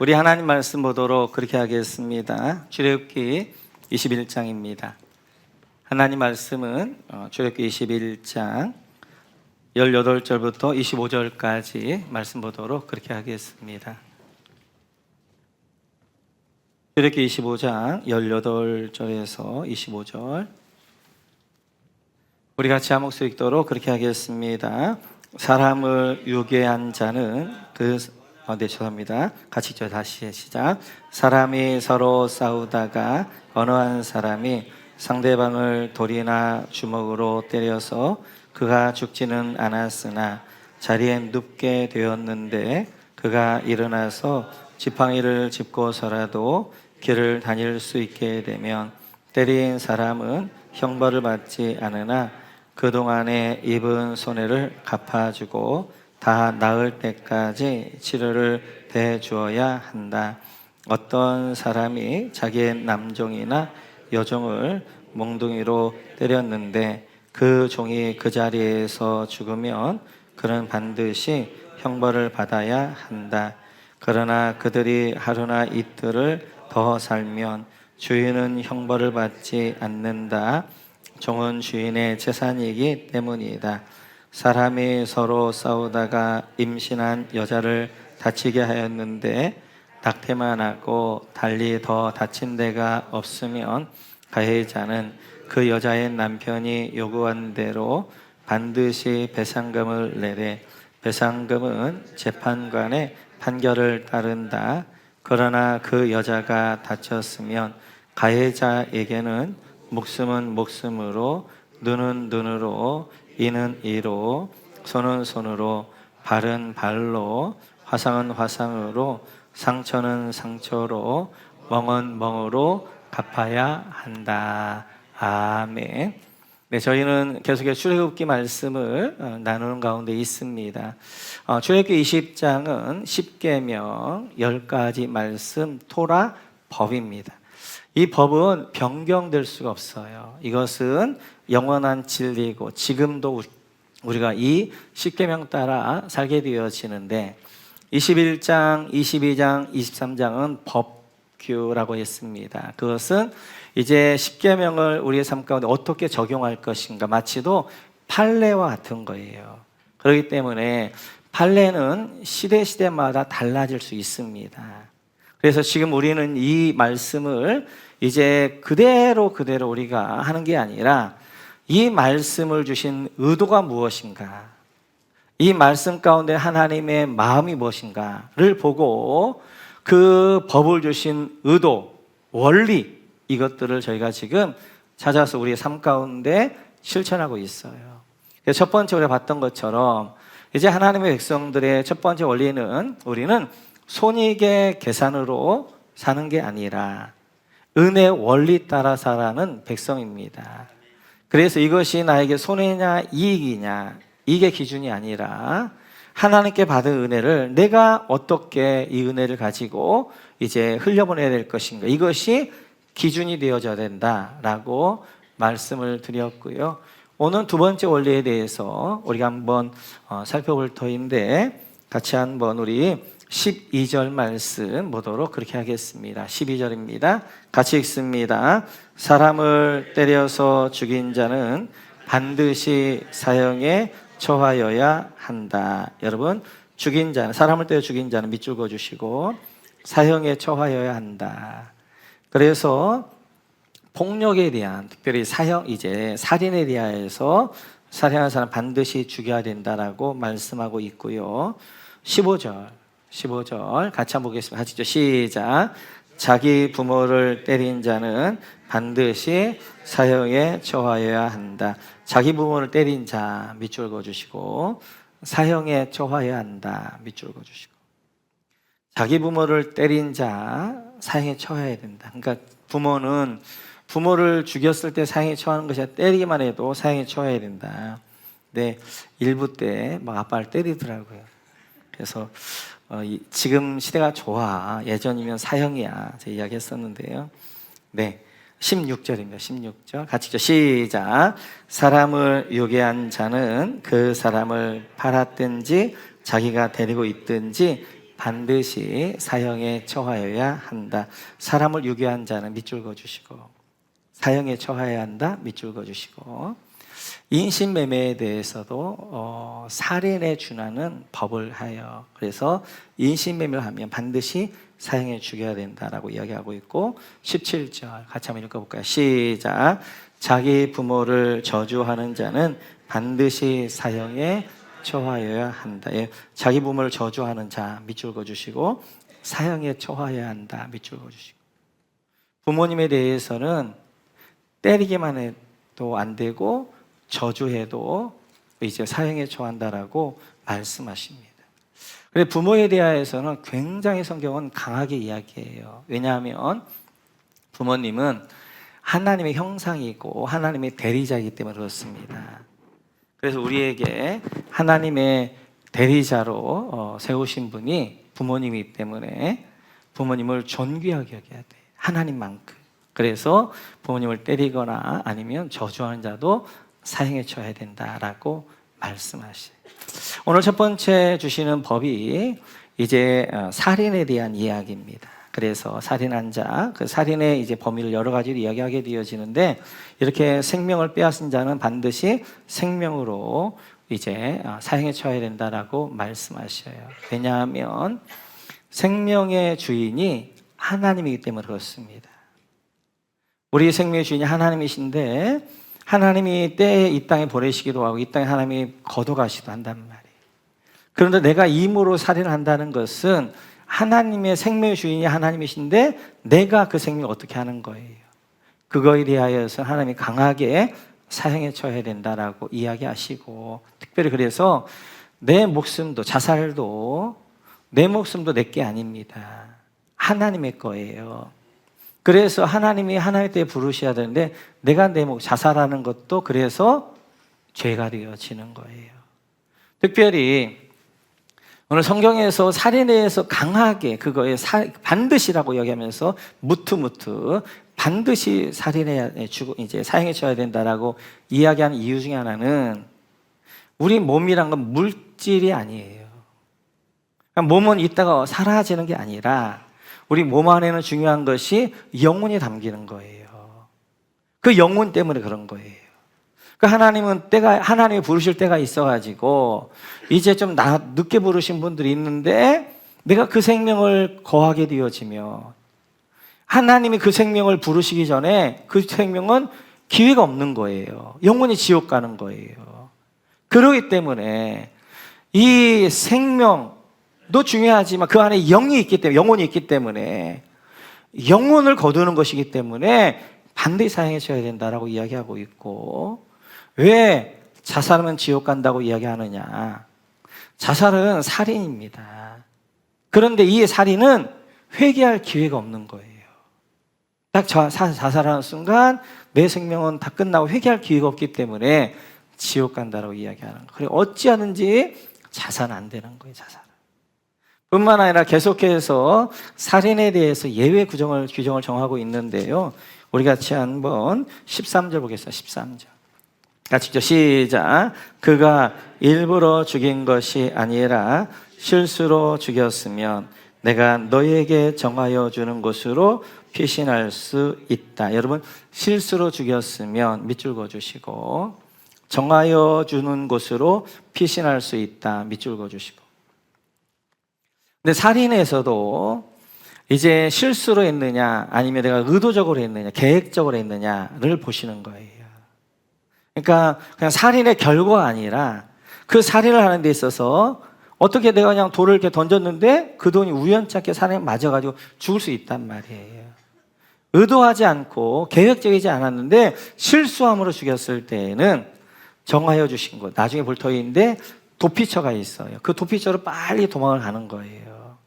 우리 하나님 말씀 보도록 그렇게 하겠습니다. 출애굽기 21장입니다. 하나님 말씀은 출애굽기 21장 18절부터 25절까지 말씀 보도록 그렇게 하겠습니다. 출애굽기 25장 18절에서 25절 우리 같이 한 목소리 읽도록 그렇게 하겠습니다. 사람을 유괴한 자는 죄송합니다. 같이 다시 시작. 사람이 서로 싸우다가 어느 한 사람이 상대방을 돌이나 주먹으로 때려서 그가 죽지는 않았으나 자리에 눕게 되었는데 그가 일어나서 지팡이를 짚고서라도 길을 다닐 수 있게 되면 때린 사람은 형벌을 받지 않으나 그동안에 입은 손해를 갚아주고 다 나을 때까지 치료를 대주어야 한다. 어떤 사람이 자기의 남종이나 여종을 몽둥이로 때렸는데 그 종이 그 자리에서 죽으면 그는 반드시 형벌을 받아야 한다. 그러나 그들이 하루나 이틀을 더 살면 주인은 형벌을 받지 않는다. 종은 주인의 재산이기 때문이다. 사람이 서로 싸우다가 임신한 여자를 다치게 하였는데 낙태만 하고 달리 더 다친 데가 없으면 가해자는 그 여자의 남편이 요구한 대로 반드시 배상금을 내되 배상금은 재판관의 판결을 따른다. 그러나 그 여자가 다쳤으면 가해자에게는 목숨은 목숨으로, 눈은 눈으로, 이는 이로, 손은 손으로, 발은 발로, 화상은 화상으로, 상처는 상처로, 멍은 멍으로 갚아야 한다. 아멘. 네, 저희는 계속해서 출애굽기 말씀을 나누는 가운데 있습니다. 출애굽기 20장은 10계명 10가지 말씀 토라 법입니다. 이 법은 변경될 수가 없어요. 이것은 영원한 진리고 지금도 우리가 이 10계명 따라 살게 되어지는데 21장, 22장, 23장은 법규라고 했습니다. 그것은 이제 10계명을 우리의 삶 가운데 어떻게 적용할 것인가 마치도 판례와 같은 거예요. 그렇기 때문에 판례는 시대마다 달라질 수 있습니다. 그래서 지금 우리는 이 말씀을 이제 그대로 우리가 하는 게 아니라 이 말씀을 주신 의도가 무엇인가, 이 말씀 가운데 하나님의 마음이 무엇인가를 보고 그 법을 주신 의도, 원리 이것들을 저희가 지금 찾아서 우리의 삶 가운데 실천하고 있어요. 첫 번째 우리가 봤던 것처럼 이제 하나님의 백성들의 첫 번째 원리는 우리는 손익의 계산으로 사는 게 아니라 은혜의 원리 따라 살아가는 백성입니다. 그래서 이것이 나에게 손해냐 이익이냐 이게 기준이 아니라 하나님께 받은 은혜를 내가 어떻게 이 은혜를 가지고 이제 흘려보내야 될 것인가, 이것이 기준이 되어져야 된다라고 말씀을 드렸고요. 오늘 두 번째 원리에 대해서 우리가 한번 살펴볼 터인데 같이 한번 우리 12절 말씀 보도록 그렇게 하겠습니다. 12절입니다. 같이 읽습니다. 사람을 때려서 죽인 자는 반드시 사형에 처하여야 한다. 여러분, 죽인 자는, 사람을 때려 죽인 자는 밑줄 그어주시고 사형에 처하여야 한다. 그래서 폭력에 대한, 특별히 사형, 이제 살인에 대하여서 살인한 사람 반드시 죽여야 된다라고 말씀하고 있고요. 15절 같이 한번 보겠습니다. 같이 시작. 자기 부모를 때린 자는 반드시 사형에 처하여야 한다. 자기 부모를 때린 자 밑줄 그어주시고 사형에 처하여야 한다. 밑줄 그어주시고 자기 부모를 때린 자 사형에 처해야 된다. 그러니까 부모를 죽였을 때 사형에 처하는 것이 아니라 때리기만 해도 사형에 처해야 된다. 근데 일부 때 막 아빠를 때리더라고요. 그래서 지금 시대가 좋아. 예전이면 사형이야. 제가 이야기했었는데요. 네, 16절입니다. 16절 같이 시작. 사람을 유괴한 자는 그 사람을 팔았든지 자기가 데리고 있든지 반드시 사형에 처하여야 한다. 사람을 유괴한 자는 밑줄 그어주시고, 사형에 처하여야 한다. 밑줄 그어주시고, 인신매매에 대해서도 살인에 준하는 법을 하여, 그래서 인신매매를 하면 반드시 사형에 죽여야 된다라고 이야기하고 있고, 17절 같이 한번 읽어볼까요? 시작. 자기 부모를 저주하는 자는 반드시 사형에 처하여야 한다. 예, 자기 부모를 저주하는 자 밑줄 그어주시고, 사형에 처하여야 한다. 밑줄 그어주시고, 부모님에 대해서는 때리기만 해도 안 되고 저주해도 이제 사형에 처한다라고 말씀하십니다. 그런데 부모에 대하여서는 굉장히 성경은 강하게 이야기해요. 왜냐하면 부모님은 하나님의 형상이고 하나님의 대리자이기 때문에 그렇습니다. 그래서 우리에게 하나님의 대리자로 세우신 분이 부모님이기 때문에 부모님을 존귀하게 여겨야 돼. 하나님만큼. 그래서 부모님을 때리거나 아니면 저주하는 자도 사형에 처해야 된다라고 말씀하시죠. 오늘 첫 번째 주시는 법이 이제 살인에 대한 이야기입니다. 그래서 살인한 자, 그 살인의 이제 범위를 여러 가지로 이야기하게 되어지는데, 이렇게 생명을 빼앗은 자는 반드시 생명으로 이제 사형에 처해야 된다라고 말씀하셔요. 왜냐하면 생명의 주인이 하나님이기 때문에 그렇습니다. 우리 생명의 주인이 하나님이신데, 하나님이 때에 이 땅에 보내시기도 하고 이 땅에 하나님이 거둬가시기도 한단 말이에요. 그런데 내가 임으로 살인을 한다는 것은 하나님의 생명의 주인이 하나님이신데 내가 그 생명을 어떻게 하는 거예요. 그거에 대하여서 하나님이 강하게 사형에 처해야 된다라고 이야기하시고, 특별히 그래서 내 목숨도, 자살도 내 목숨도 내게 아닙니다. 하나님의 거예요. 그래서 하나님이 하나님의 때에 부르셔야 되는데 내가 내 목숨 자살하는 것도 그래서 죄가 되어지는 거예요. 특별히 오늘 성경에서 살인에 대해서 강하게 그거에 반드시라고 이야기하면서 무트무트 반드시 살인해야 이제 사형에 처해야 된다라고 이야기하는 이유 중에 하나는, 우리 몸이란 건 물질이 아니에요. 그러니까 몸은 있다가 사라지는 게 아니라 우리 몸 안에는 중요한 것이 영혼이 담기는 거예요. 그 영혼 때문에 그런 거예요. 하나님은 하나님이 부르실 때가 있어가지고 이제 좀 늦게 부르신 분들이 있는데 내가 그 생명을 거하게 되어지며, 하나님이 그 생명을 부르시기 전에 그 생명은 기회가 없는 거예요. 영혼이 지옥 가는 거예요. 그렇기 때문에 이 생명도 중요하지만 그 안에 영이 있기 때문에, 영혼이 있기 때문에 영혼을 거두는 것이기 때문에 반드시 사형에 처해야 된다라고 이야기하고 있고, 왜 자살하면 지옥 간다고 이야기하느냐? 자살은 살인입니다. 그런데 이 살인은 회개할 기회가 없는 거예요. 딱 자살하는 순간 내 생명은 다 끝나고 회개할 기회가 없기 때문에 지옥 간다고 이야기하는 거예요. 그리고 어찌하든지 자살은 안 되는 거예요. 자살은. 뿐만 아니라 계속해서 살인에 대해서 예외 규정을 정하고 있는데요. 우리 같이 한번 13절 보겠습니다. 13절. 같이 시작. 그가 일부러 죽인 것이 아니라 실수로 죽였으면 내가 너에게 정하여 주는 것으로 피신할 수 있다. 여러분, 실수로 죽였으면 밑줄 그어주시고, 정하여 주는 것으로 피신할 수 있다. 밑줄 그어주시고. 근데 살인에서도 이제 실수로 했느냐 아니면 내가 의도적으로 했느냐 계획적으로 했느냐를 보시는 거예요. 그러니까 그냥 살인의 결과가 아니라 그 살인을 하는 데 있어서 어떻게 내가 그냥 돌을 이렇게 던졌는데 그 돈이 우연찮게 살인에 맞아가지고 죽을 수 있단 말이에요. 의도하지 않고 계획적이지 않았는데 실수함으로 죽였을 때에는 정하여 주신 것, 나중에 볼 터인데 도피처가 있어요. 그 도피처로 빨리 도망을 가는 거예요.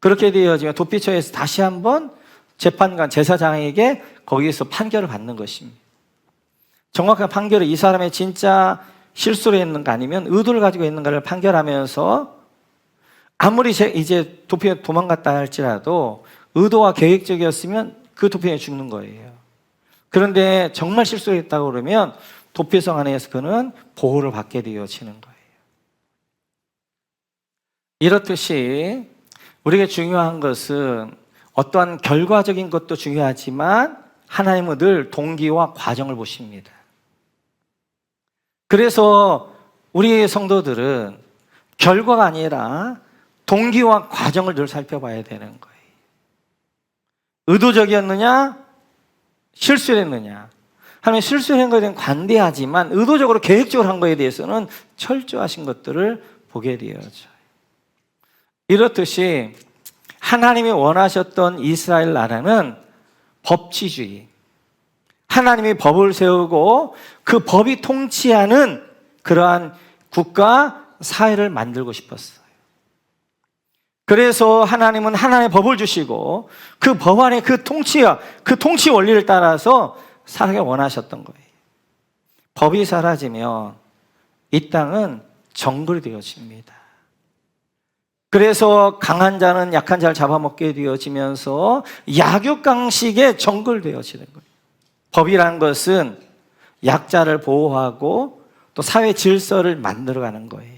그렇게 되어지면 도피처에서 다시 한번 재판관, 제사장에게 거기에서 판결을 받는 것입니다. 정확한 판결을 이 사람의 진짜 실수로 했는가 아니면 의도를 가지고 있는가를 판결하면서, 아무리 이제 도피에 도망갔다 할지라도 의도와 계획적이었으면 그 도피에 죽는 거예요. 그런데 정말 실수했다고 그러면 도피성 안에서 그는 보호를 받게 되어지는 거예요. 이렇듯이 우리에게 중요한 것은 어떠한 결과적인 것도 중요하지만 하나님은 늘 동기와 과정을 보십니다. 그래서 우리 성도들은 결과가 아니라 동기와 과정을 늘 살펴봐야 되는 거예요. 의도적이었느냐? 실수했느냐? 하나님 실수한 것에 대한 관대하지만 의도적으로 계획적으로 한 것에 대해서는 철저하신 것들을 보게 되어져요. 이렇듯이 하나님이 원하셨던 이스라엘 나라는 법치주의, 하나님이 법을 세우고 그 법이 통치하는 그러한 국가, 사회를 만들고 싶었어요. 그래서 하나님은 하나님의 법을 주시고 그 법 안에 그 통치와 그 통치 원리를 따라서 살아가기 원하셨던 거예요. 법이 사라지면 이 땅은 정글이 되어집니다. 그래서 강한 자는 약한 자를 잡아먹게 되어지면서 약육강식의 정글 되어지는 거예요. 법이라는 것은 약자를 보호하고 또 사회 질서를 만들어가는 거예요.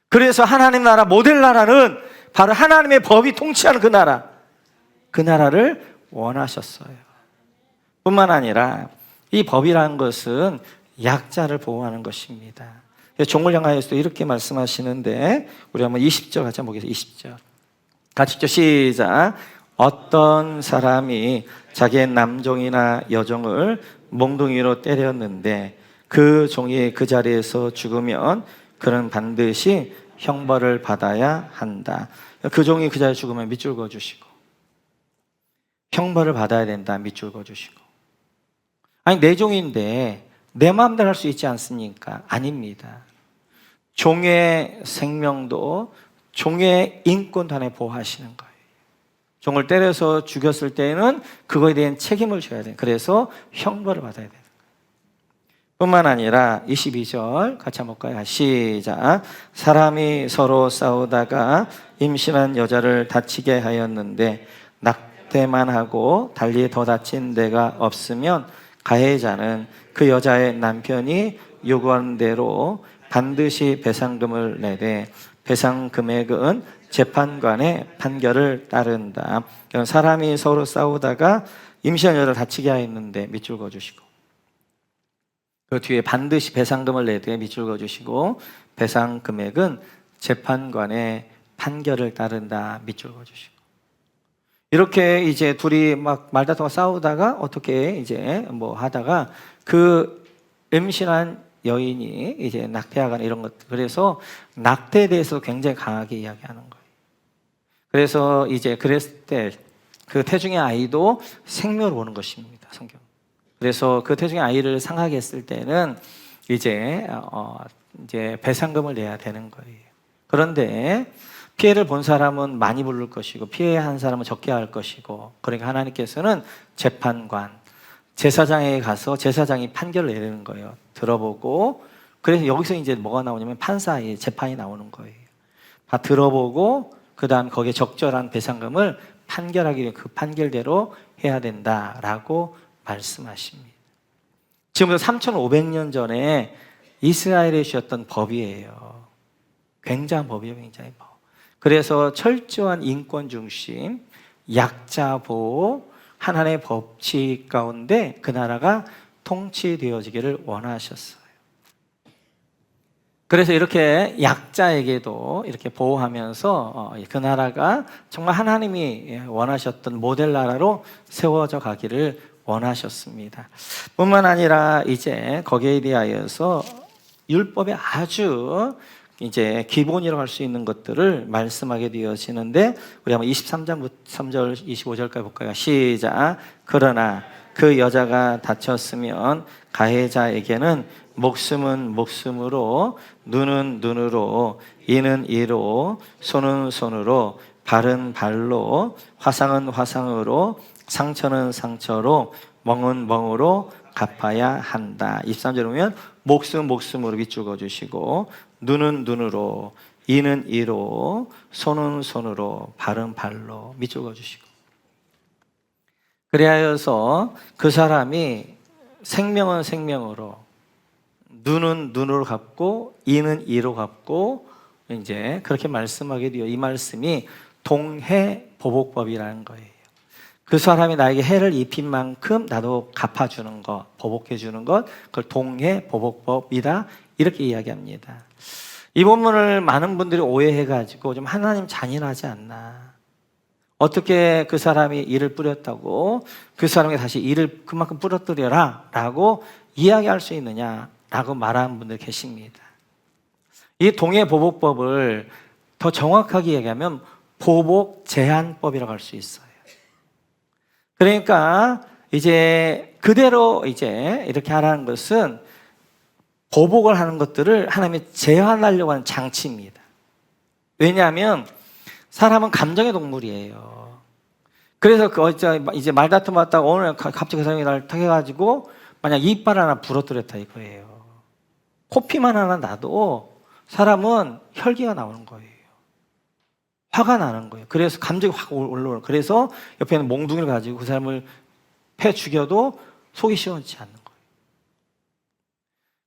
그래서 하나님 나라, 모델 나라는 바로 하나님의 법이 통치하는 그 나라를 원하셨어요. 뿐만 아니라 이 법이라는 것은 약자를 보호하는 것입니다. 종을 향하여서도 이렇게 말씀하시는데 우리 한번 20절 같이 한번 보겠습니다. 20절 같이 읽죠. 시작. 어떤 사람이 자기의 남종이나 여종을 몽둥이로 때렸는데 그 종이 그 자리에서 죽으면 그는 반드시 형벌을 받아야 한다. 그 종이 그 자리에 죽으면 밑줄 그어주시고 형벌을 받아야 된다. 밑줄 그어주시고 아니 내 종인데 내 마음대로 할 수 있지 않습니까? 아닙니다. 종의 생명도 종의 인권도 하나에 보호하시는 거예요. 종을 때려서 죽였을 때는 그거에 대한 책임을 져야 돼요. 그래서 형벌을 받아야 돼요. 뿐만 아니라 22절 같이 한번 볼까요? 시작. 사람이 서로 싸우다가 임신한 여자를 다치게 하였는데 낙태만 하고 달리 더 다친 데가 없으면 가해자는 그 여자의 남편이 요구한 대로 반드시 배상금을 내되 배상 금액은 재판관의 판결을 따른다. 사람이 서로 싸우다가 임신한 여자를 다치게 하였는데 밑줄 그어주시고 그 뒤에 반드시 배상금을 내되 밑줄 그어주시고 배상 금액은 재판관의 판결을 따른다. 밑줄 그어주시고 이렇게 이제 둘이 막 말다툼하고 싸우다가 어떻게 이제 뭐 하다가 그 임신한 여인이 이제 낙태하거나 이런 것, 그래서 낙태에 대해서 굉장히 강하게 이야기하는 거예요. 그래서 이제 그랬을 때 그 태중의 아이도 생명을 보는 것입니다. 성경. 그래서 그 태중의 아이를 상하게 했을 때는 이제 배상금을 내야 되는 거예요. 그런데 피해를 본 사람은 많이 부를 것이고 피해한 사람은 적게 할 것이고 그러니까 하나님께서는 재판관, 제사장에 가서 제사장이 판결을 내리는 거예요. 들어보고 그래서 여기서 이제 뭐가 나오냐면 판사의 재판이 나오는 거예요. 다 들어보고 그 다음 거기에 적절한 배상금을 판결하기 위해 그 판결대로 해야 된다라고 말씀하십니다. 지금부터 3,500년 전에 이스라엘에 주셨던 법이에요. 굉장한 법이에요. 굉장히 법. 그래서 철저한 인권 중심, 약자 보호, 하나님의 법칙 가운데 그 나라가 통치되어지기를 원하셨어요. 그래서 이렇게 약자에게도 이렇게 보호하면서 그 나라가 정말 하나님이 원하셨던 모델 나라로 세워져 가기를 원하셨습니다. 뿐만 아니라 이제 거기에 대하여서 율법의 아주 이제 기본이라고 할 수 있는 것들을 말씀하게 되어지는데 우리 한번 23절 25절까지 볼까요? 시작. 그러나 그 여자가 다쳤으면 가해자에게는 목숨은 목숨으로, 눈은 눈으로, 이는 이로, 손은 손으로, 발은 발로, 화상은 화상으로, 상처는 상처로, 멍은 멍으로 갚아야 한다. 23절 보면 목숨 목숨으로 밑줄 그어주시고 눈은 눈으로, 이는 이로, 손은 손으로, 발은 발로 밑줄 그어주시고 그리하여서 그 사람이 생명은 생명으로, 눈은 눈으로 갚고, 이는 이로 갚고 이제 그렇게 말씀하게 되어 이 말씀이 동해보복법이라는 거예요. 그 사람이 나에게 해를 입힌 만큼 나도 갚아주는 것, 보복해주는 것, 그걸 동해보복법이다, 이렇게 이야기합니다. 이 본문을 많은 분들이 오해해가지고 좀 하나님 잔인하지 않나, 어떻게 그 사람이 이를 뿌렸다고 그 사람에게 다시 이를 그만큼 뿌려뜨려라 라고 이야기할 수 있느냐라고 말하는 분들 계십니다. 이 동해보복법을 더 정확하게 얘기하면 보복제한법이라고 할 수 있어요. 그러니까 이제 그대로 이제 이렇게 하라는 것은 보복을 하는 것들을 하나님이 제한하려고 하는 장치입니다. 왜냐하면 사람은 감정의 동물이에요. 그래서 이제 말다툼 왔다가 오늘 갑자기 그 사람이 날 탁해가지고 만약 이빨 하나 부러뜨렸다 이거예요. 코피만 하나 나도 사람은 혈기가 나오는 거예요. 화가 나는 거예요. 그래서 감정이 확 올라오는 거예요. 그래서 옆에 있는 몽둥이를 가지고 그 사람을 패 죽여도 속이 시원치 않는 거예요.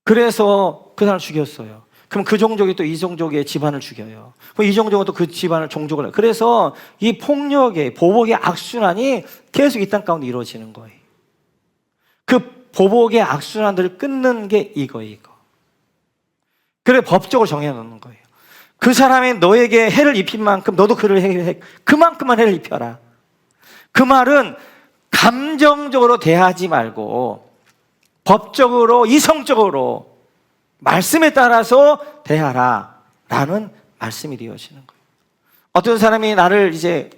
그래서 그 사람을 죽였어요. 그럼 그 종족이 또 이 종족의 집안을 죽여요. 그럼 이 종족은 또 그 집안을 종족을 해요. 그래서 이 폭력의 보복의 악순환이 계속 이 땅 가운데 이루어지는 거예요. 그 보복의 악순환들을 끊는 게 이거예요. 그래 법적으로 정해놓는 거예요. 그 사람이 너에게 해를 입힌 만큼 너도 그를 그만큼만 해를 입혀라. 그 말은 감정적으로 대하지 말고 법적으로 이성적으로 말씀에 따라서 대하라 라는 말씀이 되어지는 거예요. 어떤 사람이 나를 이제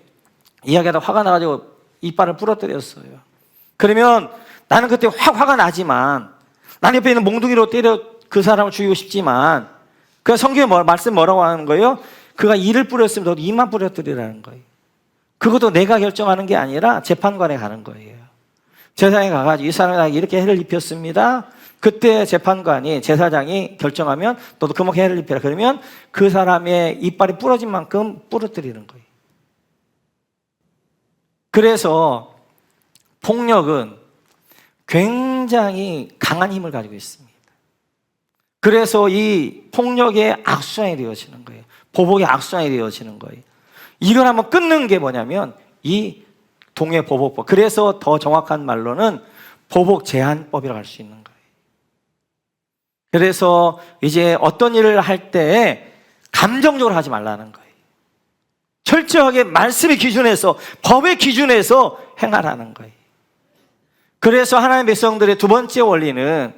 이야기하다 화가 나가지고 이빨을 부러뜨렸어요. 그러면 나는 그때 확 화가 나지만 나는 옆에 있는 몽둥이로 때려 그 사람을 죽이고 싶지만 그 성경에 말씀 뭐라고 하는 거예요? 그가 이를 뿌렸으면 너도 이만 뿌려뜨리라는 거예요. 그것도 내가 결정하는 게 아니라 재판관에 가는 거예요. 제사장에 가가지고 이 사람이 나에게 이렇게 해를 입혔습니다. 그때 재판관이 제사장이 결정하면 너도 그만큼 해를 입혀라. 그러면 그 사람의 이빨이 부러진 만큼 부러뜨리는 거예요. 그래서 폭력은 굉장히 강한 힘을 가지고 있습니다. 그래서 이 폭력의 악순환이 되어지는 거예요. 보복의 악순환이 되어지는 거예요. 이걸 한번 끊는 게 뭐냐면 이 동해보복법. 그래서 더 정확한 말로는 보복제한법이라고 할 수 있는 거예요. 그래서 이제 어떤 일을 할 때 감정적으로 하지 말라는 거예요. 철저하게 말씀의 기준에서, 법의 기준에서 행하라는 거예요. 그래서 하나님의 백성들의 두 번째 원리는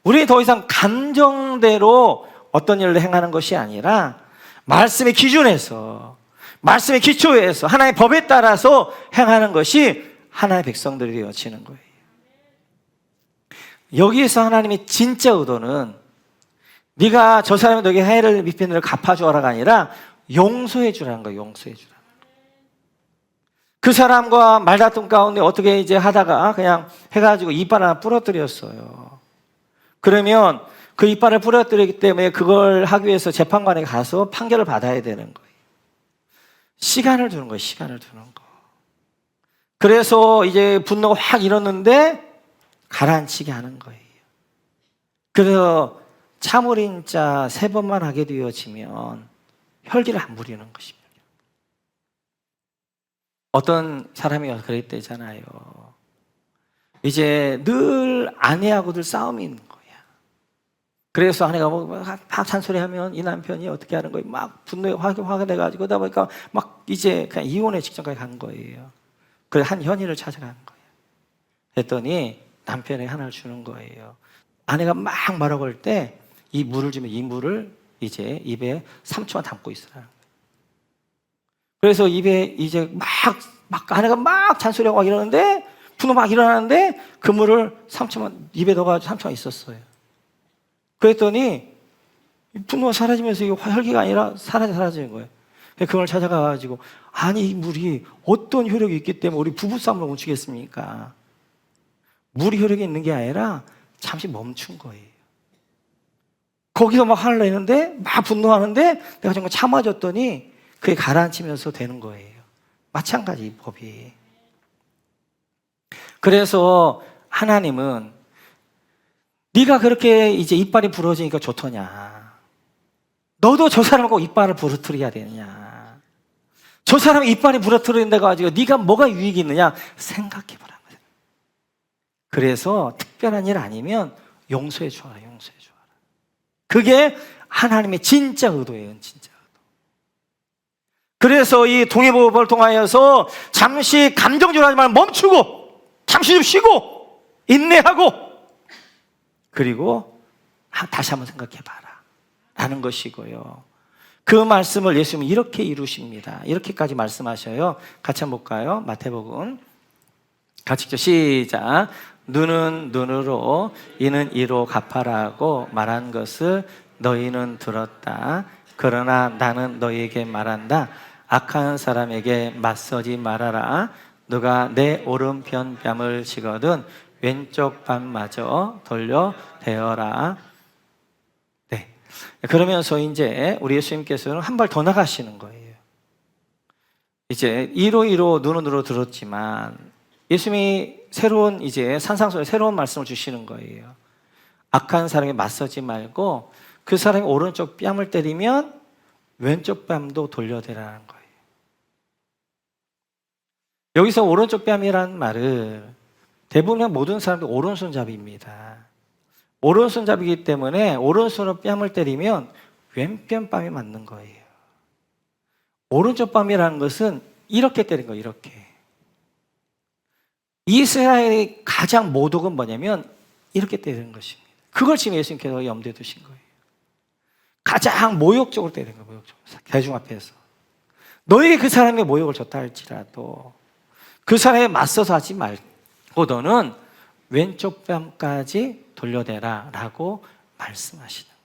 우리 더 이상 감정대로 어떤 일을 행하는 것이 아니라 말씀의 기준에서, 말씀의 기초에서, 하나님의 법에 따라서 행하는 것이 하나님의 백성들이 되어지는 거예요. 여기에서 하나님의 진짜 의도는 네가 저 사람이 너에게 해를 입힌 일을 갚아주어라가 아니라 용서해 주라는 거예요. 용서해 주라. 그 사람과 말다툼 가운데 어떻게 이제 하다가 그냥 해가지고 이빨 하나 부러뜨렸어요. 그러면 그 이빨을 부러뜨리기 때문에 그걸 하기 위해서 재판관에 가서 판결을 받아야 되는 거예요. 시간을 두는 거예요. 시간을 두는 거. 그래서 이제 분노가 확 일었는데 가라앉히게 하는 거예요. 그래서 참으린 자 3번만 하게 되어지면 혈기를 안 부리는 것입니다. 어떤 사람이 그랬대잖아요. 이제 늘 아내하고들 싸움이 있는 거야. 그래서 아내가 막 잔소리하면 이 남편이 어떻게 하는 거예요? 막 분노에 화가 돼가지고 그러다 보니까 막 이제 그냥 이혼의 직전까지 간 거예요. 그래서 한 현인을 찾아가는 거예요. 그랬더니 남편이 하나를 주는 거예요. 아내가 막 말하고 할 때 이 물을 주면 이 물을 이제 입에 3초만 담고 있으라는 거예요. 그래서 입에 이제 막 아내가 막 잔소리하고 막 이러는데 분노 막 일어나는데 그 물을 3초만 입에 넣어가지고 3초만 있었어요. 그랬더니 분노가 사라지면서 이게 혈기가 아니라 사라지는 거예요. 그걸 찾아가가지고 아니 이 물이 어떤 효력이 있기 때문에 우리 부부싸움을 멈추겠습니까? 물이 효력이 있는 게 아니라 잠시 멈춘 거예요. 거기서 막 화를 내는데 막 분노하는데 내가 정말 참아줬더니 그게 가라앉히면서 되는 거예요. 마찬가지 이 법이. 그래서 하나님은 네가 그렇게 이제 이빨이 부러지니까 좋더냐? 너도 저 사람하고 이빨을 부러뜨려야 되느냐? 저 사람이 이빨이 부러뜨린다고 가지고 네가 뭐가 유익이 있느냐 생각해보라. 그래서 특별한 일 아니면 용서해 주어라, 용서해 주어라. 그게 하나님의 진짜 의도예요, 진짜 의도. 그래서 이 동의보호법을 통하여서 잠시 감정적으로 하지 말고 멈추고 잠시 좀 쉬고 인내하고 그리고 다시 한번 생각해봐라 라는 것이고요. 그 말씀을 예수님은 이렇게 이루십니다. 이렇게까지 말씀하셔요. 같이 한번 볼까요? 마태복음 같이 읽죠. 시작. 눈은 눈으로 이는 이로 갚아라고 말한 것을 너희는 들었다. 그러나 나는 너희에게 말한다. 악한 사람에게 맞서지 말아라. 누가 내 오른편 뺨을 치거든 왼쪽 뺨마저 돌려 대어라. 네. 그러면서 이제 우리 예수님께서는 한 발 더 나가시는 거예요. 이제 이로 눈은 눈으로 들었지만 예수님이 새로운 이제 산상수훈의 새로운 말씀을 주시는 거예요. 악한 사람에게 맞서지 말고 그 사람이 오른쪽 뺨을 때리면 왼쪽 뺨도 돌려대라는 거예요. 여기서 오른쪽 뺨이라는 말은 대부분의 모든 사람들이 오른손잡이입니다. 오른손잡이기 때문에 오른손으로 뺨을 때리면 왼편 뺨이 맞는 거예요. 오른쪽 뺨이라는 것은 이렇게 때린 거예요. 이렇게. 이스라엘의 가장 모독은 뭐냐면 이렇게 때리는 것입니다. 그걸 지금 예수님께서 염두에 두신 거예요. 가장 모욕적으로 때리는 거예요. 모욕적으로. 대중 앞에서. 너에게 그 사람의 모욕을 줬다 할지라도 그 사람에 맞서서 하지 말고 너는 왼쪽 뺨까지 돌려대라 라고 말씀하시는 거예요.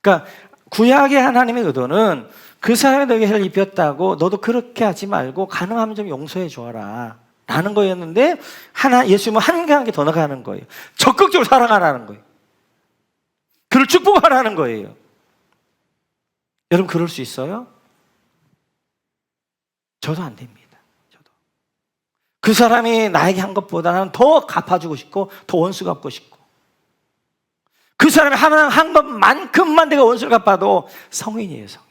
그러니까 구약의 하나님의 의도는 그 사람이 너에게 해를 입혔다고 너도 그렇게 하지 말고 가능하면 좀 용서해 주어라 라는 거였는데 예수님은 한 단계 더 나가는 거예요. 적극적으로 사랑하라는 거예요. 그를 축복하라는 거예요. 여러분 그럴 수 있어요? 저도 안 됩니다. 저도. 그 사람이 나에게 한 것보다는 더 갚아주고 싶고 더 원수 갚고 싶고 그 사람이 한 것만큼만 내가 원수를 갚아도 성인이에요. 성인.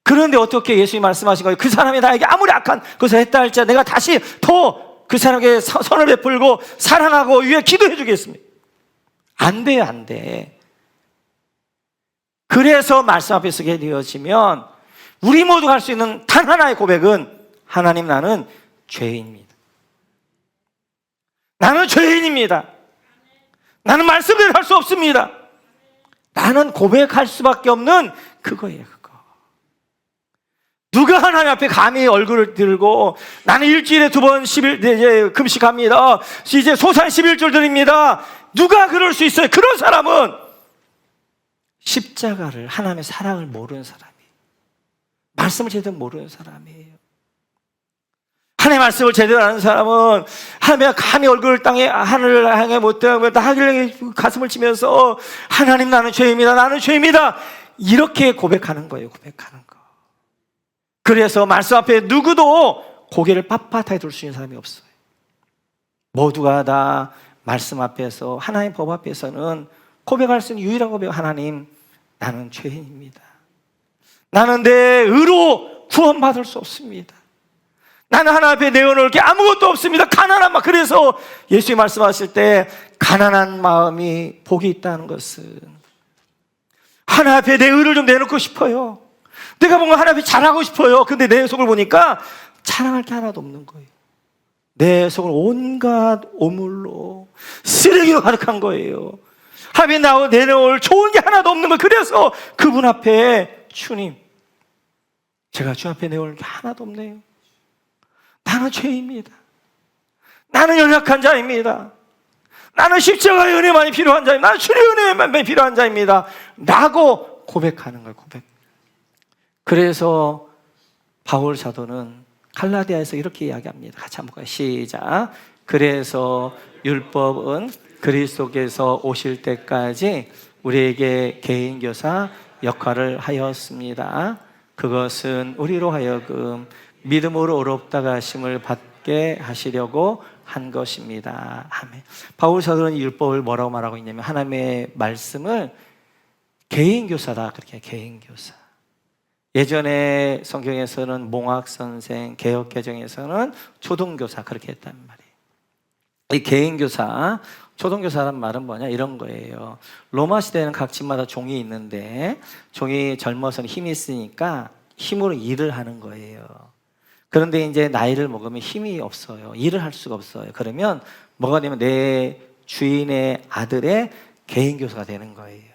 그런데 어떻게 예수님이 말씀하신 거예요? 그 사람이 나에게 아무리 악한 것을 했다 할지라도 내가 다시 더 그 사람에게 선을 베풀고 사랑하고 위해 기도해 주겠습니다. 안 돼요, 안 돼. 그래서 말씀 앞에 서게 되어지면 우리 모두가 할 수 있는 단 하나의 고백은 하나님 나는 죄인입니다. 나는 죄인입니다. 나는 말씀대로 할 수 없습니다. 나는 고백할 수밖에 없는 그거예요. 누가 하나님 앞에 감히 얼굴을 들고 나는 일주일에 2번 이제 금식합니다. 이제 소산 11절 드립니다. 누가 그럴 수 있어요? 그런 사람은 십자가를 하나님의 사랑을 모르는 사람이에요. 말씀을 제대로 모르는 사람이에요. 하나님의 말씀을 제대로 아는 사람은 하나님의 감히 얼굴을 땅에 하늘을 향해 못 대고 하늘에 가슴을 치면서 하나님 나는 죄입니다. 나는 죄입니다. 이렇게 고백하는 거예요. 고백하는 거. 그래서 말씀 앞에 누구도 고개를 빳빳하게 둘 수 있는 사람이 없어요. 모두가 다 말씀 앞에서 하나님 법 앞에서는 고백할 수 있는 유일한 고백 하나님 나는 죄인입니다. 나는 내 의로 구원받을 수 없습니다. 나는 하나님 앞에 내어놓을 게 아무것도 없습니다. 가난한 마음. 그래서 예수님이 말씀하실 때 가난한 마음이 복이 있다는 것은 하나님 앞에 내 의를 좀 내놓고 싶어요. 내가 뭔가 하나님 앞에 잘하고 싶어요. 근데 내 속을 보니까 자랑할 게 하나도 없는 거예요. 내 속을 온갖 오물로 쓰레기로 가득한 거예요. 하나님 내놓을 좋은 게 하나도 없는 거예요. 그래서 그분 앞에 주님 제가 주 앞에 내놓을 게 하나도 없네요. 나는 죄입니다. 나는 연약한 자입니다. 나는 십자가의 은혜만이 필요한 자입니다. 나는 주의 은혜만이 필요한 자입니다. 라고 고백하는 거예요. 고백. 그래서 바울 사도는 갈라디아에서 이렇게 이야기합니다. 같이 한번 볼까요? 시작. 그래서 율법은 그리스도께서 오실 때까지 우리에게 개인교사 역할을 하였습니다. 그것은 우리로 하여금 믿음으로 의롭다가 하심을 받게 하시려고 한 것입니다. 아멘. 바울 사도는 율법을 뭐라고 말하고 있냐면 하나님의 말씀을 개인교사다. 그렇게 개인교사. 예전에 성경에서는 몽학 선생, 개역 개정에서는 초등교사 그렇게 했단 말이에요. 이 개인교사, 초등교사란 말은 뭐냐 이런 거예요. 로마 시대에는 각 집마다 종이 있는데 종이 젊어서는 힘이 있으니까 힘으로 일을 하는 거예요. 그런데 이제 나이를 먹으면 힘이 없어요. 일을 할 수가 없어요. 그러면 뭐가 되면 내 주인의 아들의 개인교사가 되는 거예요.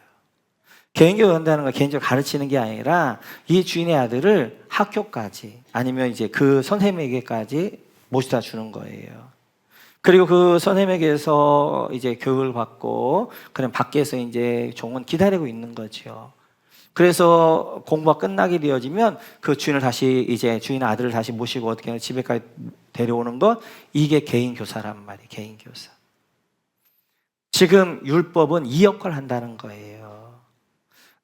개인교사 한다는 건 개인적으로 가르치는 게 아니라 이 주인의 아들을 학교까지 아니면 이제 그 선생님에게까지 모시다 주는 거예요. 그리고 그 선생님에게서 이제 교육을 받고 그냥 밖에서 이제 종은 기다리고 있는 거죠. 그래서 공부가 끝나게 되어지면 그 주인을 다시 이제 주인 아들을 다시 모시고 어떻게 집에까지 데려오는 것, 이게 개인 교사란 말이에요. 개인 교사. 지금 율법은 이 역할을 한다는 거예요.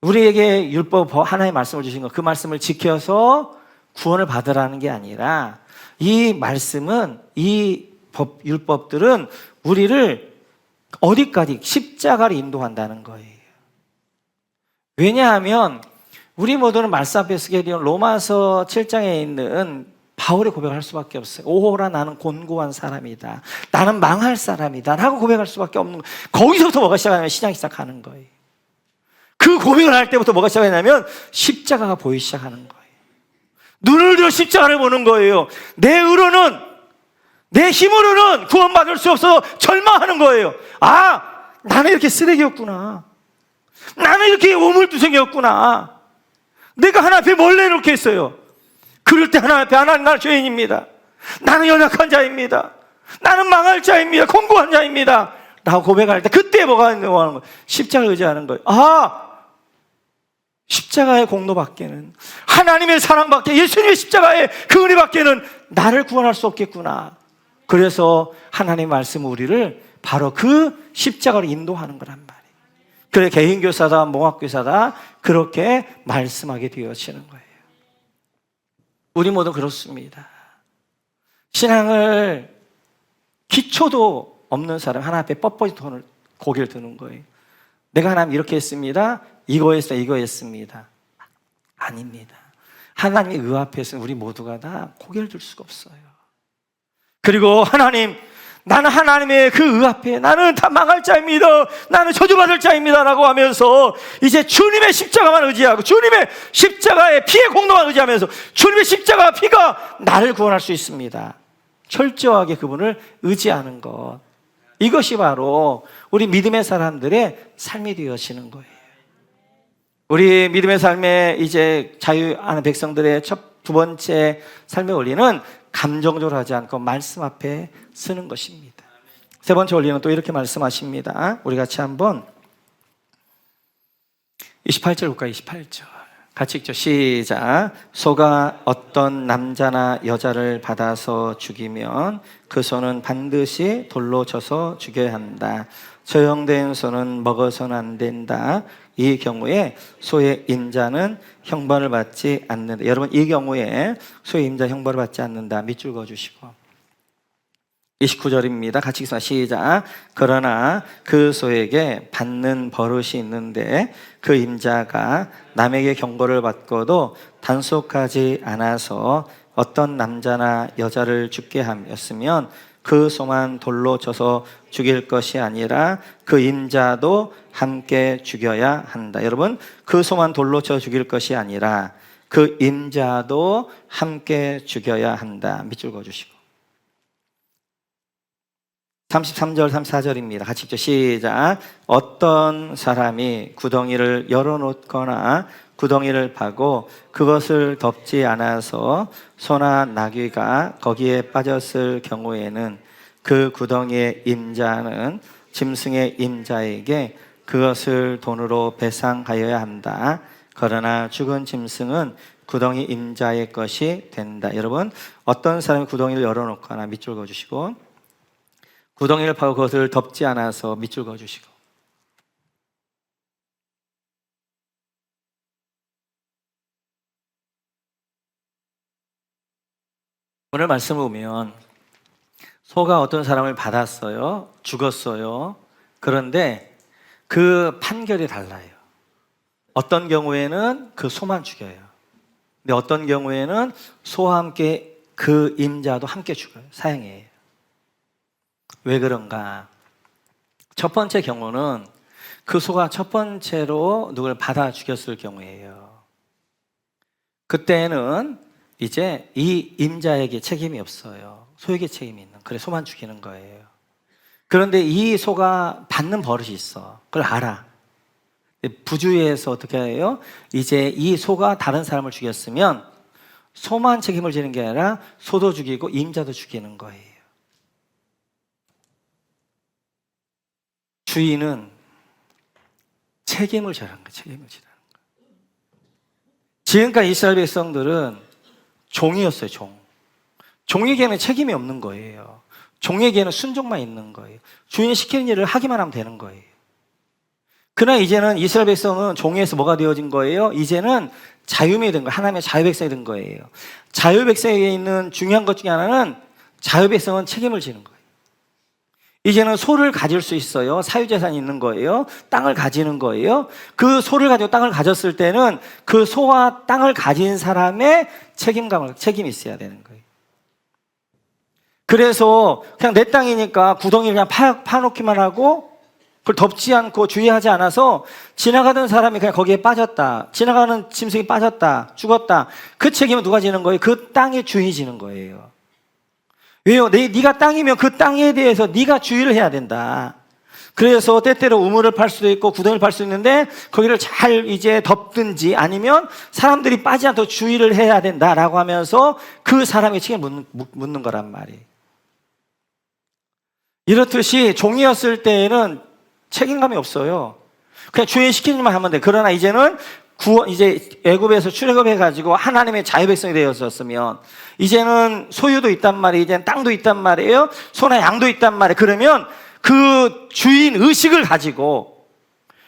우리에게 율법 하나의 말씀을 주신 거, 그 말씀을 지켜서 구원을 받으라는 게 아니라 이 말씀은 이 율법들은 우리를 어디까지 십자가를 인도한다는 거예요. 왜냐하면 우리 모두는 말씀 앞에 쓰게 되는 로마서 7장에 있는 바울의 고백을 할 수밖에 없어요. 오호라 나는 곤고한 사람이다. 나는 망할 사람이다. 라고 고백할 수밖에 없는 거예요. 거기서부터 뭐가 시작하냐면 신앙이 시작하는 거예요. 그 고백을 할 때부터 뭐가 시작하냐면 십자가가 보이기 시작하는 거예요. 눈을 들어 십자가를 보는 거예요. 내 의로는, 내 힘으로는 구원받을 수 없어서 절망하는 거예요. 아, 나는 이렇게 쓰레기였구나. 나는 이렇게 오물두성이었구나. 내가 하나님 앞에 뭘 내놓게 했어요. 그럴 때 하나님 앞에 하나님 나는 죄인입니다. 나는 연약한 자입니다. 나는 망할 자입니다. 공고한 자입니다. 라고 고백할 때 그때 뭐가 하는 거예요? 십자가를 의지하는 거예요. 아, 십자가의 공로밖에는, 하나님의 사랑밖에, 예수님의 십자가의 그 은혜밖에는 나를 구원할 수 없겠구나. 그래서 하나님의 말씀은 우리를 바로 그 십자가로 인도하는 거란 말이에요. 그래 개인교사다 몽학교사다 그렇게 말씀하게 되어지는 거예요. 우리 모두 그렇습니다. 신앙을 기초도 없는 사람 하나 앞에 뻣뻣이 고개를 드는 거예요. 내가 하나님 이렇게 했습니다. 이거 했습니다. 아닙니다. 하나님의 의 앞에서는 우리 모두가 다 고개를 들 수가 없어요. 그리고 하나님, 나는 하나님의 그 의 앞에 나는 다 망할 자입니다. 나는 저주받을 자입니다. 라고 하면서 이제 주님의 십자가만 의지하고 주님의 십자가의 피의 공로만 의지하면서 주님의 십자가 피가 나를 구원할 수 있습니다. 철저하게 그분을 의지하는 것. 이것이 바로 우리 믿음의 사람들의 삶이 되어지는 거예요. 우리 믿음의 삶에 이제 자유하는 백성들의 두 번째 삶의 원리는 감정적으로 하지 않고 말씀 앞에 쓰는 것입니다. 세 번째 원리는 또 이렇게 말씀하십니다. 우리 같이 한번 28절 볼까요? 28절 같이 읽죠. 시작. 소가 어떤 남자나 여자를 받아서 죽이면 그 소는 반드시 돌로 쳐서 죽여야 한다. 소형된 소는 먹어서는 안 된다. 이 경우에 소의 임자는 형벌을 받지 않는다. 여러분, 이 경우에 소의 임자 형벌을 받지 않는다. 밑줄 그어주시고 29절입니다. 같이 읽습니다. 시작. 그러나 그 소에게 받는 버릇이 있는데 그 임자가 남에게 경고를 받고도 단속하지 않아서 어떤 남자나 여자를 죽게 하였으면 그 소만 돌로 쳐서 죽일 것이 아니라 그 임자도 함께 죽여야 한다. 여러분, 그 소만 돌로 쳐 죽일 것이 아니라 그 임자도 함께 죽여야 한다. 밑줄 그어주시고 33절 34절입니다. 같이 읽죠. 시작. 어떤 사람이 구덩이를 열어놓거나 구덩이를 파고 그것을 덮지 않아서 소나 나귀가 거기에 빠졌을 경우에는 그 구덩이의 임자는 짐승의 임자에게 그것을 돈으로 배상하여야 한다. 그러나 죽은 짐승은 구덩이 임자의 것이 된다. 여러분, 어떤 사람이 구덩이를 열어놓거나 밑줄 그어주시고 구덩이를 파고 그것을 덮지 않아서 밑줄 그어주시고 오늘 말씀을 보면 소가 어떤 사람을 받았어요. 죽었어요. 그런데 그 판결이 달라요. 어떤 경우에는 그 소만 죽여요. 근데 어떤 경우에는 소와 함께 그 임자도 함께 죽어요. 사형이에요. 왜 그런가? 첫 번째 경우는 그 소가 첫 번째로 누굴 받아 죽였을 경우예요. 그때는 이제 이 임자에게 책임이 없어요. 소에게 책임이 있는. 그래 소만 죽이는 거예요. 그런데 이 소가 받는 버릇이 있어. 그걸 알아. 부주의해서 어떻게 해요? 이제 이 소가 다른 사람을 죽였으면 소만 책임을 지는 게 아니라 소도 죽이고 임자도 죽이는 거예요. 주인은 책임을 져라는 거예요. 책임을 지라는 거예요. 지금까지 이스라엘 백성들은 종이었어요. 종에게는 책임이 없는 거예요. 종에게는 순종만 있는 거예요. 주인이 시키는 일을 하기만 하면 되는 거예요. 그러나 이제는 이스라엘 백성은 종에서 뭐가 되어진 거예요? 이제는 자유민이 된 거예요. 하나님의 자유 백성이 된 거예요. 자유 백성에게 있는 중요한 것 중에 하나는 자유 백성은 책임을 지는 거예요. 이제는 소를 가질 수 있어요. 사유재산이 있는 거예요. 땅을 가지는 거예요. 그 소를 가지고 땅을 가졌을 때는 그 소와 땅을 가진 사람의 책임이 있어야 되는 거예요. 그래서 그냥 내 땅이니까 구덩이를 그냥 파놓기만 하고 그걸 덮지 않고 주의하지 않아서 지나가던 사람이 그냥 거기에 빠졌다. 지나가는 짐승이 빠졌다. 죽었다. 그 책임은 누가 지는 거예요? 그 땅의 주인이 지는 거예요. 왜요? 네가 땅이면 그 땅에 대해서 네가 주의를 해야 된다. 그래서 때때로 우물을 팔 수도 있고 구덩이를 팔 수 있는데 거기를 잘 이제 덮든지 아니면 사람들이 빠지지 않도록 주의를 해야 된다라고 하면서 그 사람의 책임을 묻는 거란 말이에요. 이렇듯이 종이었을 때에는 책임감이 없어요. 그냥 주인 시키는 일만 하면 돼. 그러나 이제는 이제 애굽에서 출애굽해가지고 하나님의 자유 백성이 되었었으면 이제는 소유도 있단 말이에요. 이제는 땅도 있단 말이에요. 소나 양도 있단 말이에요. 그러면 그 주인 의식을 가지고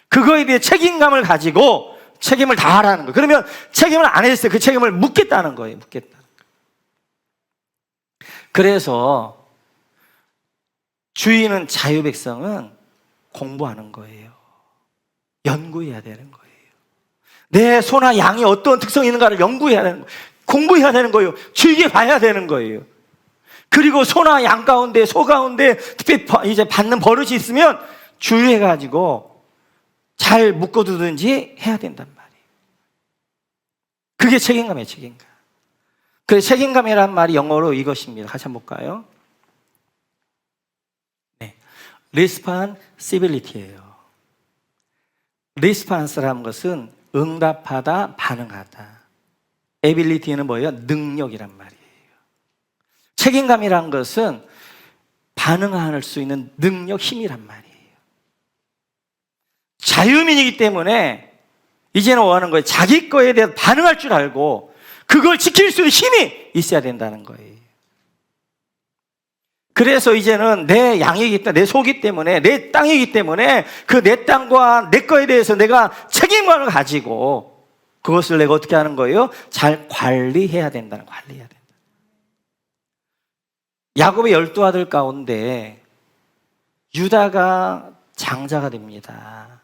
그거에 대해 책임감을 가지고 책임을 다하라는 거예요. 그러면 책임을 안 했을 때 그 책임을 묻겠다는 거예요. 그래서 주인은 자유 백성은 공부하는 거예요. 연구해야 되는 거예요. 내 소나 양이 어떤 특성이 있는가를 연구해야 되는 거예요. 공부해야 되는 거예요. 주의깊게 봐야 되는 거예요. 그리고 소나 양 가운데, 소 가운데 특히 이제 받는 버릇이 있으면 주의해가지고 잘 묶어두든지 해야 된단 말이에요. 그게 책임감이에요, 책임감. 그 책임감이란 말이 영어로 이것입니다. 같이 한번 볼까요? 네. responsibility예요. response라는 것은 응답하다, 반응하다. ability는 뭐예요? 능력이란 말이에요. 책임감이란 것은 반응할 수 있는 능력, 힘이란 말이에요. 자유민이기 때문에 이제는 원하는 거예요. 자기 거에 대해서 반응할 줄 알고 그걸 지킬 수 있는 힘이 있어야 된다는 거예요. 그래서 이제는 내 양이기 때문에, 내 소이기 때문에, 내 땅이기 때문에 그 내 땅과 내 거에 대해서 내가 책임감을 가지고 그것을 내가 어떻게 하는 거예요? 잘 관리해야 된다는 거예요. 관리해야 된다. 야곱의 12아들 가운데 유다가 장자가 됩니다.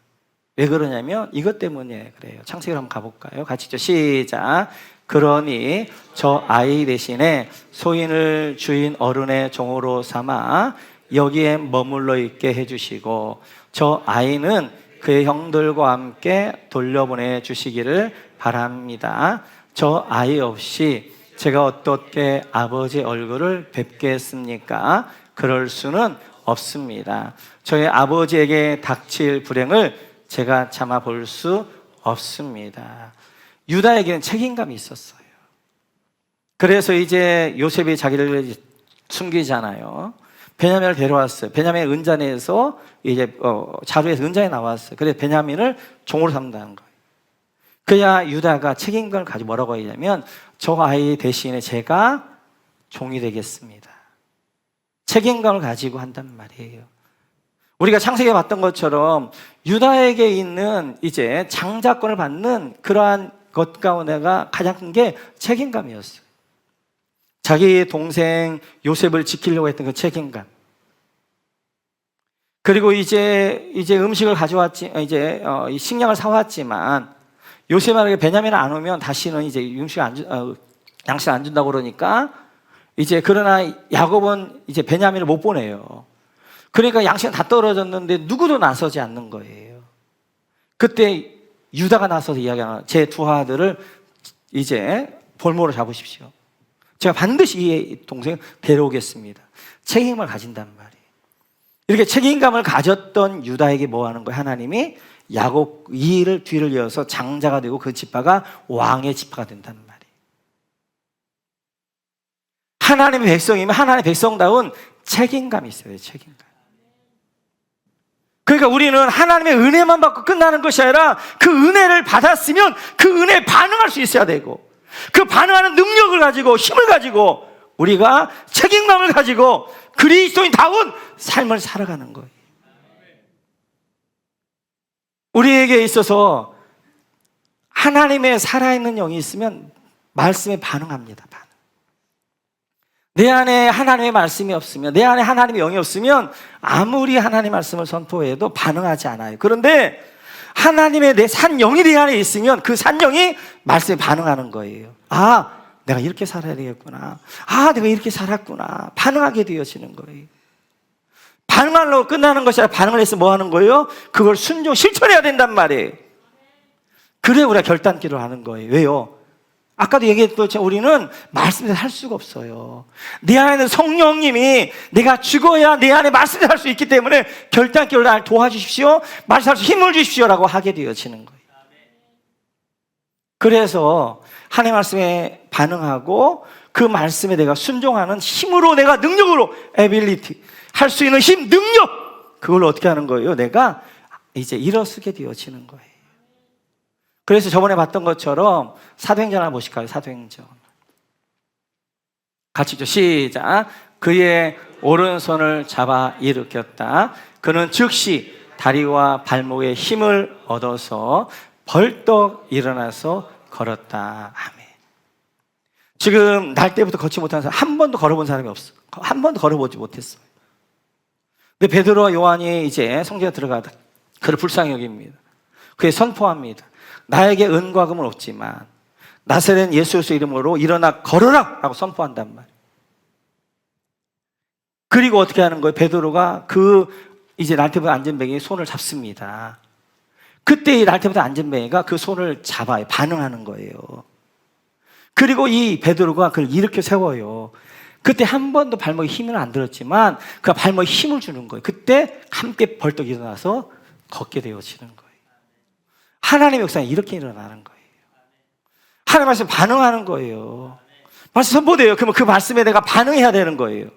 왜 그러냐면 이것 때문에 그래요. 창세기로 한번 가볼까요? 같이 시작. 그러니 저 아이 대신에 소인을 주인 어른의 종으로 삼아 여기에 머물러 있게 해주시고 저 아이는 그의 형들과 함께 돌려보내 주시기를 바랍니다. 저 아이 없이 제가 어떻게 아버지 얼굴을 뵙겠습니까? 그럴 수는 없습니다. 저희 아버지에게 닥칠 불행을 제가 참아볼 수 없습니다. 유다에게는 책임감이 있었어요. 그래서 이제 요셉이 자기를 숨기잖아요. 베냐민을 데려왔어요. 베냐민의 은잔에서 이제 자루에서 은잔이 나왔어요. 그래서 베냐민을 종으로 삼는다는 거예요. 그야 유다가 책임감을 가지고 뭐라고 하냐면 저 아이 대신에 제가 종이 되겠습니다. 책임감을 가지고 한단 말이에요. 우리가 창세기에 봤던 것처럼 유다에게 있는 이제 장자권을 받는 그러한 것 가운데가 가장 큰 게 책임감이었어요. 자기 동생 요셉을 지키려고 했던 그 책임감. 그리고 이제 음식을 가져왔지, 식량을 사왔지만 요셉에게 베냐민을 안 오면 다시는 이제 양식 안 준다고 그러니까 이제 그러나 야곱은 이제 베냐민을 못 보내요. 그러니까 양식은 다 떨어졌는데 누구도 나서지 않는 거예요. 그때 유다가 나서서 이야기하는 제 두 아들을 이제 볼모로 잡으십시오. 제가 반드시 이 동생 데려오겠습니다. 책임을 가진단 말이에요. 이렇게 책임감을 가졌던 유다에게 뭐 하는 거예요? 하나님이 야곱 이 일을 뒤를 이어서 장자가 되고 그 지파가 왕의 지파가 된단 말이에요. 하나님의 백성이면 하나님의 백성다운 책임감이 있어요. 책임감. 그러니까 우리는 하나님의 은혜만 받고 끝나는 것이 아니라 그 은혜를 받았으면 그 은혜에 반응할 수 있어야 되고, 그 반응하는 능력을 가지고 힘을 가지고 우리가 책임감을 가지고 그리스도인다운 삶을 살아가는 거예요. 우리에게 있어서 하나님의 살아있는 영이 있으면 말씀에 반응합니다. 내 안에 하나님의 말씀이 없으면, 내 안에 하나님의 영이 없으면 아무리 하나님의 말씀을 선포해도 반응하지 않아요. 그런데 하나님의 내 산영이 내 안에 있으면 그 산영이 말씀에 반응하는 거예요. 아, 내가 이렇게 살아야 되겠구나. 아, 내가 이렇게 살았구나. 반응하게 되어지는 거예요. 반응하려고 끝나는 것이 아니라 반응을 해서 뭐 하는 거예요? 그걸 실천해야 된단 말이에요. 그래 우리가 결단기를 하는 거예요. 왜요? 아까도 얘기했던 것처럼 우리는 말씀대로 할 수가 없어요. 내 안에는 성령님이 내가 죽어야 내 안에 말씀대로 할 수 있기 때문에 결단기를 날 도와주십시오. 말씀할 수 힘을 주십시오라고 하게 되어지는 거예요. 그래서 하나님의 말씀에 반응하고 그 말씀에 내가 순종하는 힘으로, 내가 능력으로, 에빌리티 할 수 있는 힘, 능력, 그걸 어떻게 하는 거예요? 내가 이제 일어서게 되어지는 거예요. 그래서 저번에 봤던 것처럼 사도행전 하나 보실까요? 사도행전 같이 좀 시작. 그의 오른손을 잡아 일으켰다. 그는 즉시 다리와 발목에 힘을 얻어서 벌떡 일어나서 걸었다. 아멘. 지금 날 때부터 걷지 못한 사람 한 번도 걸어본 사람이 없어. 한 번도 걸어보지 못했어요. 근데 베드로와 요한이 이제 성전에 들어가다 그를 불쌍히 여깁니다. 그에 선포합니다. 나에게 은과 금은 없지만 나사렛 예수의 이름으로 일어나 걸어라! 라고 선포한단 말이에요. 그리고 어떻게 하는 거예요? 베드로가 이제 날때부터 안전뱅이의 손을 잡습니다. 그때 이 날때부터 안전뱅이가 그 손을 잡아요. 반응하는 거예요. 그리고 이 베드로가 그걸 일으켜 세워요. 그때 한 번도 발목에 힘을 안 들었지만 그 발목에 힘을 주는 거예요. 그때 함께 벌떡 일어나서 걷게 되어지는 거예요. 하나님의 역사는 이렇게 일어나는 거예요. 하나님 말씀에 반응하는 거예요. 말씀 선포돼요. 그러면 그 말씀에 내가 반응해야 되는 거예요.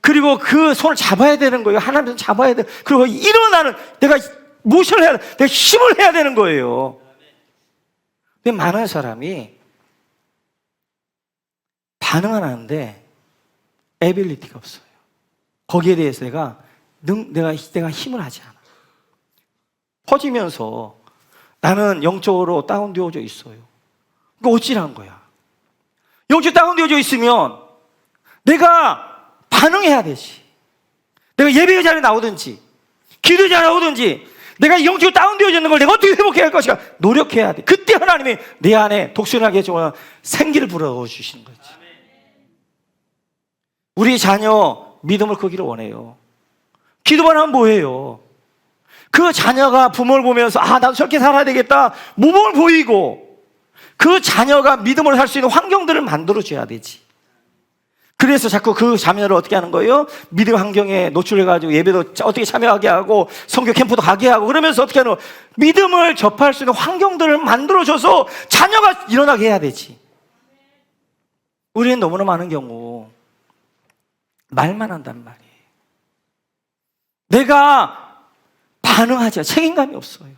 그리고 그 손을 잡아야 되는 거예요. 하나님 손 잡아야 돼. 그리고 일어나는, 내가 모션을 해야 돼. 내가 힘을 해야 되는 거예요. 근데 많은 사람이 반응은 하는데 에빌리티가 없어요. 거기에 대해서 내가 힘을 하지 않아. 퍼지면서 나는 영적으로 다운되어져 있어요. 그러니까 어찌란 거야. 영적으로 다운되어져 있으면 내가 반응해야 되지. 내가 예배 자리에 나오든지 기도 자리에 나오든지 내가 영적으로 다운되어져 있는 걸 내가 어떻게 회복해야 할 것인가 노력해야 돼. 그때 하나님이 내 안에 독수리하게 해서 생기를 불어주시는 거지. 우리 자녀 믿음을 크기를 원해요. 기도만 하면 뭐해요? 그 자녀가 부모를 보면서 나도 저렇게 살아야 되겠다 모범을 보이고 그 자녀가 믿음으로 살 수 있는 환경들을 만들어줘야 되지. 그래서 자꾸 그 자녀를 어떻게 하는 거예요? 믿음 환경에 노출해가지고 예배도 어떻게 참여하게 하고 성교 캠프도 가게 하고 그러면서 어떻게 하는 거예요? 믿음을 접할 수 있는 환경들을 만들어줘서 자녀가 일어나게 해야 되지. 우리는 너무나 많은 경우 말만 한단 말이에요. 내가 반응하지 않아요. 책임감이 없어요.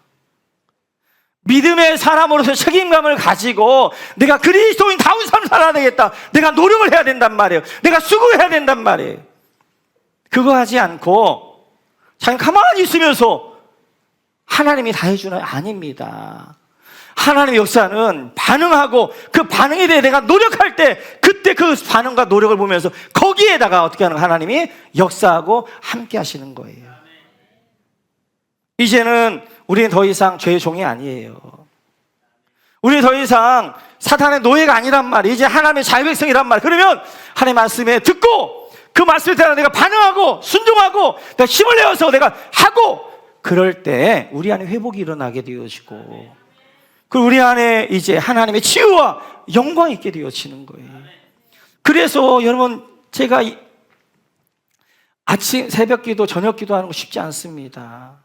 믿음의 사람으로서 책임감을 가지고 내가 그리스도인다운 삶을 살아야 되겠다. 내가 노력을 해야 된단 말이에요. 내가 수고해야 된단 말이에요. 그거 하지 않고 자기 가만히 있으면서 하나님이 다 해주는 아닙니다. 하나님의 역사는 반응하고 그 반응에 대해 내가 노력할 때 그때 그 반응과 노력을 보면서 거기에다가 어떻게 하는 하나님이 역사하고 함께 하시는 거예요. 이제는 우리는 더 이상 죄의 종이 아니에요. 우리 더 이상 사탄의 노예가 아니란 말이에요. 이제 하나님의 자유백성이란 말이에요. 그러면 하나님의 말씀에 듣고 그 말씀에 따라 내가 반응하고 순종하고 내가 힘을 내어서 내가 하고, 그럴 때 우리 안에 회복이 일어나게 되어지고, 그리고 우리 안에 이제 하나님의 치유와 영광이 있게 되어지는 거예요. 그래서 여러분, 제가 아침 새벽 기도, 저녁 기도하는 거 쉽지 않습니다.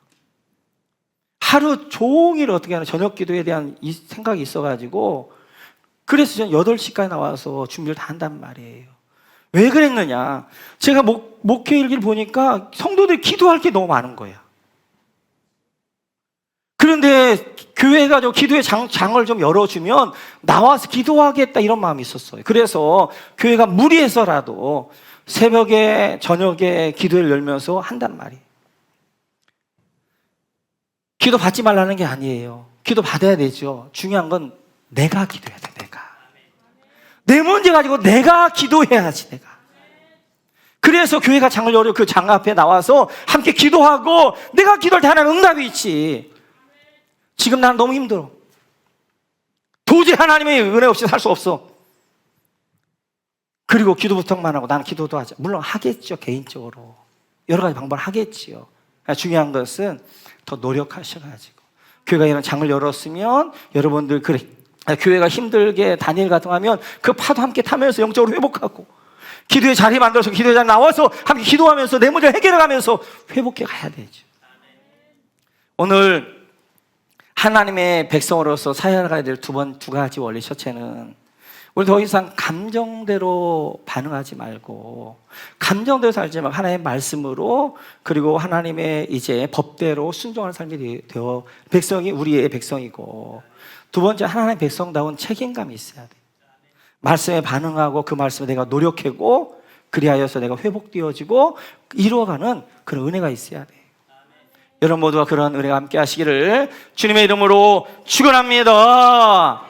하루 종일 어떻게 하나 저녁 기도에 대한 이 생각이 있어가지고, 그래서 저는 8시까지 나와서 준비를 다 한단 말이에요. 왜 그랬느냐, 제가 목회 일기를 보니까 성도들이 기도할 게 너무 많은 거예요. 그런데 교회가 좀 기도의 장을 좀 열어주면 나와서 기도하겠다, 이런 마음이 있었어요. 그래서 교회가 무리해서라도 새벽에 저녁에 기도회를 열면서 한단 말이에요. 기도 받지 말라는 게 아니에요. 기도 받아야 되죠. 중요한 건 내가 기도해야 돼. 내 문제 가지고 내가 기도해야지. 내가. 그래서 교회가 장을 열어 그 장 앞에 나와서 함께 기도하고, 내가 기도할 때 하나님 응답이 있지. 지금 난 너무 힘들어. 도저히 하나님의 은혜 없이 살 수 없어. 그리고 기도 부탁만 하고 나는 기도도 하자. 물론 하겠죠. 개인적으로 여러 가지 방법을 하겠지요. 중요한 것은 더 노력하셔가지고, 교회가 이런 장을 열었으면 여러분들, 그래, 교회가 힘들게 다니엘 같은 거 하면 그 파도 함께 타면서 영적으로 회복하고, 기도의 자리 만들어서 기도의 자리 나와서 함께 기도하면서 내 문제를 해결해가면서 회복해 가야 되죠. 오늘 하나님의 백성으로서 사용해야 될 두 가지 원리. 첫째는 우리 더 이상 감정대로 반응하지 말고, 감정대로 살지 말고 하나님의 말씀으로, 그리고 하나님의 이제 법대로 순종하는 삶이 되어 백성이 우리의 백성이고, 두 번째, 하나님의 백성다운 책임감이 있어야 돼. 말씀에 반응하고 그 말씀에 내가 노력하고, 그리하여서 내가 회복되어지고 이루어가는 그런 은혜가 있어야 돼. 여러분 모두가 그런 은혜가 함께 하시기를 주님의 이름으로 축원합니다.